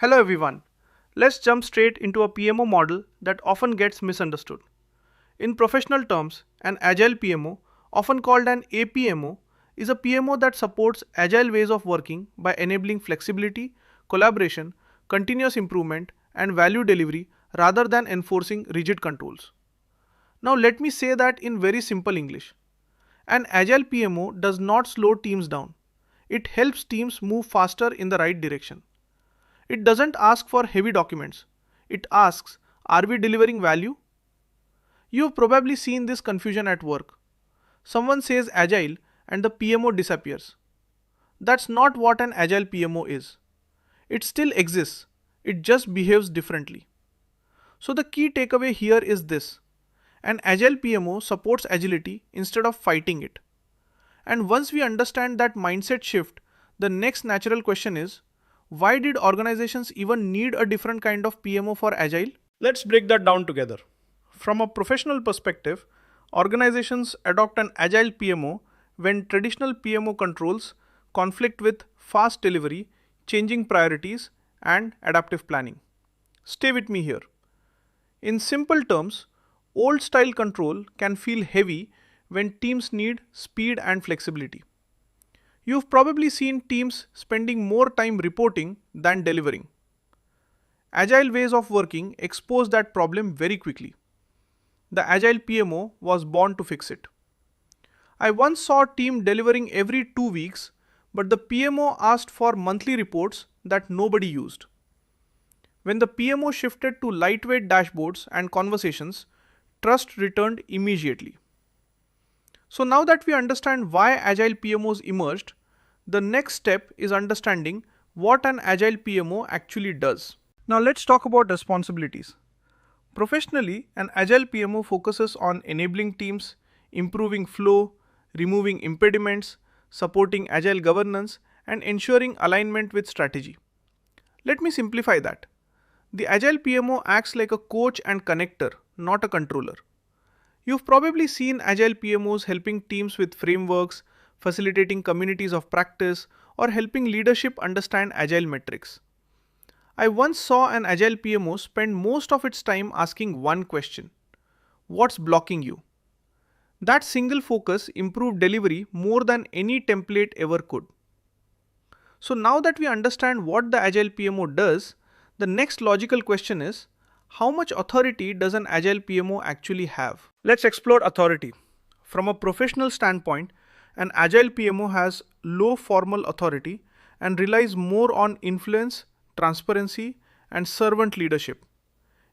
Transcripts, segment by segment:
Hello everyone. Let's jump straight into a PMO model that often gets misunderstood. In professional terms, an Agile PMO, often called an APMO, is a PMO that supports agile ways of working by enabling flexibility, collaboration, continuous improvement, and value delivery rather than enforcing rigid controls. Now let me say that in very simple English. An Agile PMO does not slow teams down. It helps teams move faster in the right direction. It doesn't ask for heavy documents. It asks, are we delivering value? You've probably seen this confusion at work. Someone says Agile and the PMO disappears. That's not what an Agile PMO is. It still exists, it just behaves differently. So the key takeaway here is this. An Agile PMO supports agility instead of fighting it. And once we understand that mindset shift, the next natural question is, why did organizations even need a different kind of PMO for Agile? Let's break that down together. From a professional perspective, organizations adopt an Agile PMO when traditional PMO controls conflict with fast delivery, changing priorities, and adaptive planning. Stay with me here. In simple terms, old style control can feel heavy when teams need speed and flexibility. You've probably seen teams spending more time reporting than delivering. Agile ways of working expose that problem very quickly. The Agile PMO was born to fix it. I once saw a team delivering every 2 weeks, but the PMO asked for monthly reports that nobody used. When the PMO shifted to lightweight dashboards and conversations, trust returned immediately. So now that we understand why Agile PMOs emerged, the next step is understanding what an Agile PMO actually does. Now let's talk about responsibilities. Professionally, an Agile PMO focuses on enabling teams, improving flow, removing impediments, supporting Agile governance, and ensuring alignment with strategy. Let me simplify that. The Agile PMO acts like a coach and connector, not a controller. You've probably seen Agile PMOs helping teams with frameworks, facilitating communities of practice, or helping leadership understand Agile metrics. I once saw an Agile PMO spend most of its time asking one question: what's blocking you? That single focus improved delivery more than any template ever could. So now that we understand what the Agile PMO does, the next logical question is, how much authority does an Agile PMO actually have? Let's explore authority. From a professional standpoint, an Agile PMO has low formal authority and relies more on influence, transparency, and servant leadership.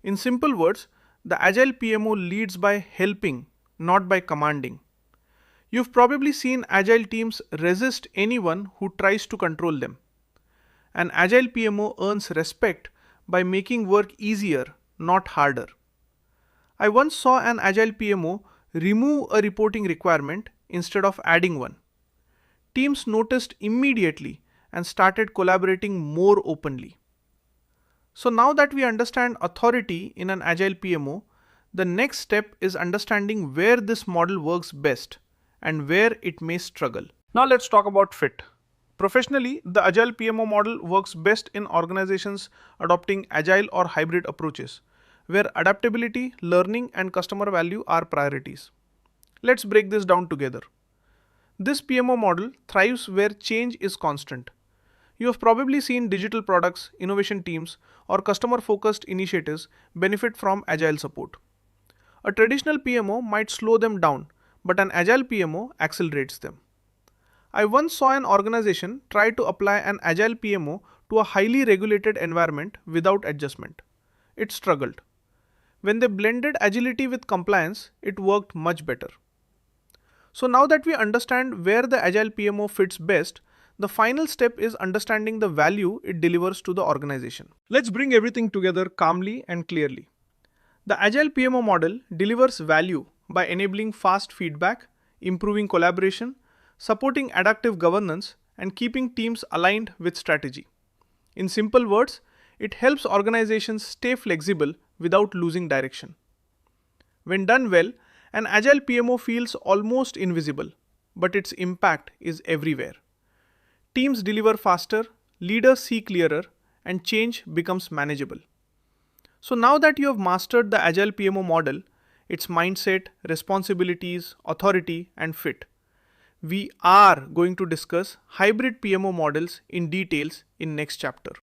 In simple words, the Agile PMO leads by helping, not by commanding. You've probably seen Agile teams resist anyone who tries to control them. An Agile PMO earns respect by making work easier, not harder. I once saw an Agile PMO remove a reporting requirement instead of adding one. Teams noticed immediately and started collaborating more openly. So now that we understand authority in an Agile PMO, the next step is understanding where this model works best and where it may struggle. Now let's talk about fit. Professionally, the Agile PMO model works best in organizations adopting agile or hybrid approaches, where adaptability, learning, and customer value are priorities. Let's break this down together. This PMO model thrives where change is constant. You have probably seen digital products, innovation teams, or customer-focused initiatives benefit from agile support. A traditional PMO might slow them down, but an agile PMO accelerates them. I once saw an organization try to apply an agile PMO to a highly regulated environment without adjustment. It struggled. When they blended agility with compliance, it worked much better. So now that we understand where the Agile PMO fits best, the final step is understanding the value it delivers to the organization. Let's bring everything together calmly and clearly. The Agile PMO model delivers value by enabling fast feedback, improving collaboration, supporting adaptive governance, and keeping teams aligned with strategy. In simple words, it helps organizations stay flexible without losing direction. When done well, an Agile PMO feels almost invisible, but its impact is everywhere. Teams deliver faster, leaders see clearer, and change becomes manageable. So now that you have mastered the Agile PMO model, its mindset, responsibilities, authority, and fit, we are going to discuss hybrid PMO models in details in next chapter.